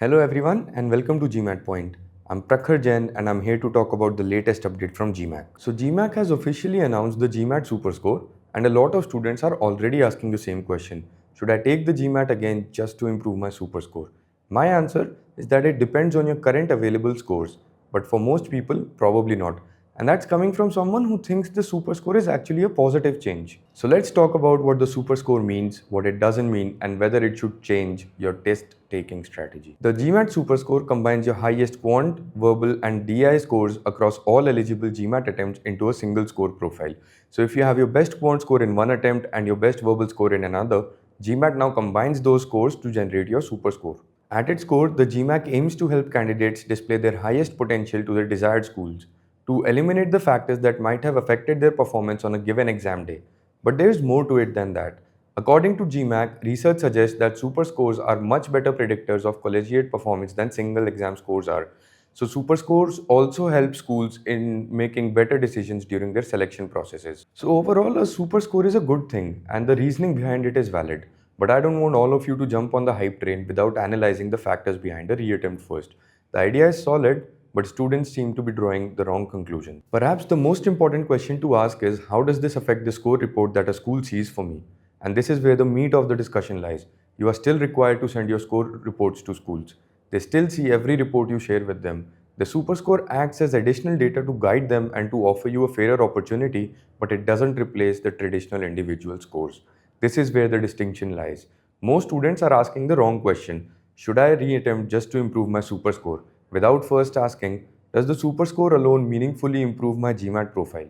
Hello everyone and welcome to GMAT Point. I'm Prakhar Jain and I'm here to talk about the latest update from GMAC. So GMAC has officially announced the GMAT Superscore and a lot of students are already asking the same question. Should I take the GMAT again just to improve my Superscore? My answer is that it depends on your current available scores, but for most people, probably not. And that's coming from someone who thinks the Superscore is actually a positive change. So let's talk about what the Superscore means, what it doesn't mean, and whether it should change your test taking strategy. The GMAT Superscore combines your highest quant, verbal, and DI scores across all eligible GMAT attempts into a single score profile. So if you have your best quant score in one attempt and your best verbal score in another, GMAT now combines those scores to generate your Superscore. At its core, the GMAC aims to help candidates display their highest potential to their desired schools, to eliminate the factors that might have affected their performance on a given exam day. But there is more to it than that. According to GMAC, research suggests that super scores are much better predictors of collegiate performance than single exam scores are. So super scores also help schools in making better decisions during their selection processes. So overall, a super score is a good thing and the reasoning behind it is valid. But I don't want all of you to jump on the hype train without analyzing the factors behind a reattempt first. The idea is solid, but students seem to be drawing the wrong conclusion. Perhaps the most important question to ask is, how does this affect the score report that a school sees for me? And this is where the meat of the discussion lies. You are still required to send your score reports to schools. They still see every report you share with them. The Superscore acts as additional data to guide them and to offer you a fairer opportunity, but it doesn't replace the traditional individual scores. This is where the distinction lies. Most students are asking the wrong question. Should I reattempt just to improve my Superscore? Without first asking, does the Superscore alone meaningfully improve my GMAT profile?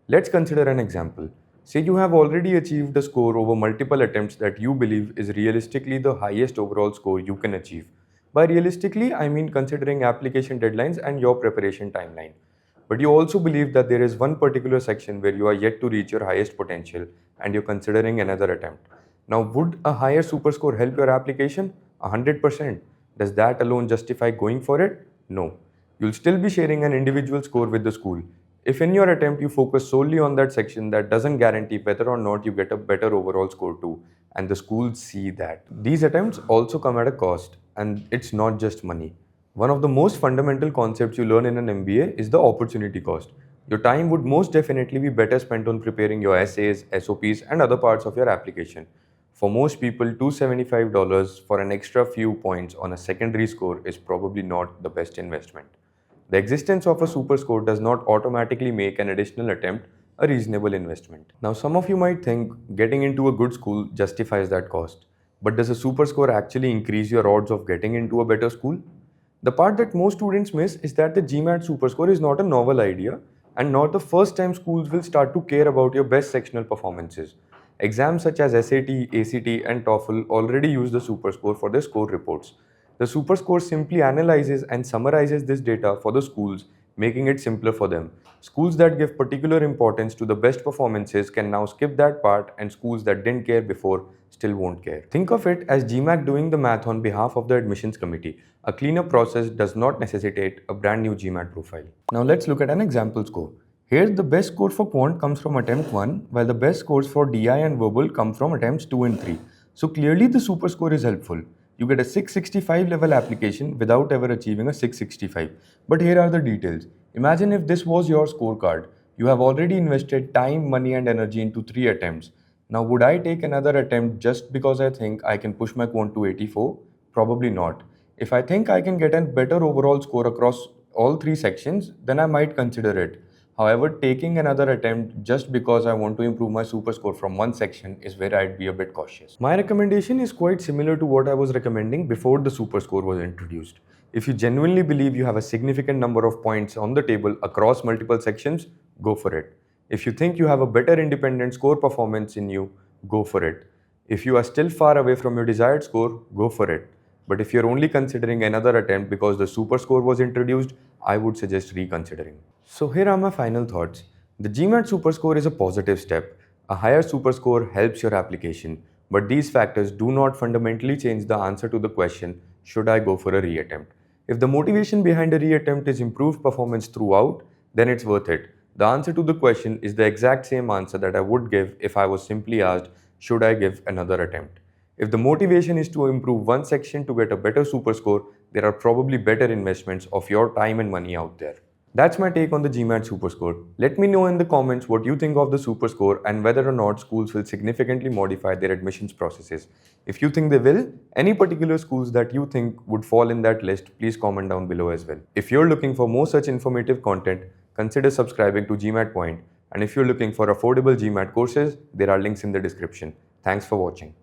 Let's consider an example. Say you have already achieved a score over multiple attempts that you believe is realistically the highest overall score you can achieve. By realistically, I mean considering application deadlines and your preparation timeline. But you also believe that there is one particular section where you are yet to reach your highest potential and you're considering another attempt. Now, would a higher super score help your application? 100%. Does that alone justify going for it? No. You'll still be sharing an individual score with the school. If in your attempt you focus solely on that section, that doesn't guarantee whether or not you get a better overall score too, and the schools see that. These attempts also come at a cost, and it's not just money. One of the most fundamental concepts you learn in an MBA is the opportunity cost. Your time would most definitely be better spent on preparing your essays, SOPs, and other parts of your application. For most people, $275 for an extra few points on a secondary score is probably not the best investment. The existence of a super score does not automatically make an additional attempt a reasonable investment. Now, some of you might think getting into a good school justifies that cost. But does a super score actually increase your odds of getting into a better school? The part that most students miss is that the GMAT Superscore is not a novel idea and not the first time schools will start to care about your best sectional performances. Exams such as SAT, ACT, and TOEFL already use the Superscore for their score reports. The Superscore simply analyzes and summarizes this data for the schools, making it simpler for them. Schools that give particular importance to the best performances can now skip that part, and schools that didn't care before still won't care. Think of it as GMAC doing the math on behalf of the admissions committee. A cleaner process does not necessitate a brand new GMAT profile. Now let's look at an example score. Here, the best score for quant comes from attempt 1, while the best scores for DI and verbal come from attempts 2 and 3. So clearly the super score is helpful. You get a 665 level application without ever achieving a 665. But here are the details. Imagine if this was your scorecard. You have already invested time, money and energy into 3 attempts. Now would I take another attempt just because I think I can push my quant to 84? Probably not. If I think I can get a better overall score across all 3 sections, then I might consider it. However, taking another attempt just because I want to improve my super score from one section is where I'd be a bit cautious. My recommendation is quite similar to what I was recommending before the super score was introduced. If you genuinely believe you have a significant number of points on the table across multiple sections, go for it. If you think you have a better independent score performance in you, go for it. If you are still far away from your desired score, go for it. But if you're only considering another attempt because the super score was introduced, I would suggest reconsidering. So here are my final thoughts. The GMAT Superscore is a positive step. A higher superscore helps your application, but these factors do not fundamentally change the answer to the question, should I go for a reattempt? If the motivation behind a reattempt is improved performance throughout, then it's worth it. The answer to the question is the exact same answer that I would give if I was simply asked, should I give another attempt? If the motivation is to improve one section to get a better super score, there are probably better investments of your time and money out there. That's my take on the GMAT Superscore. Let me know in the comments what you think of the Superscore and whether or not schools will significantly modify their admissions processes. If you think they will, any particular schools that you think would fall in that list, please comment down below as well. If you're looking for more such informative content, consider subscribing to GMAT Point. And if you're looking for affordable GMAT courses, there are links in the description. Thanks for watching.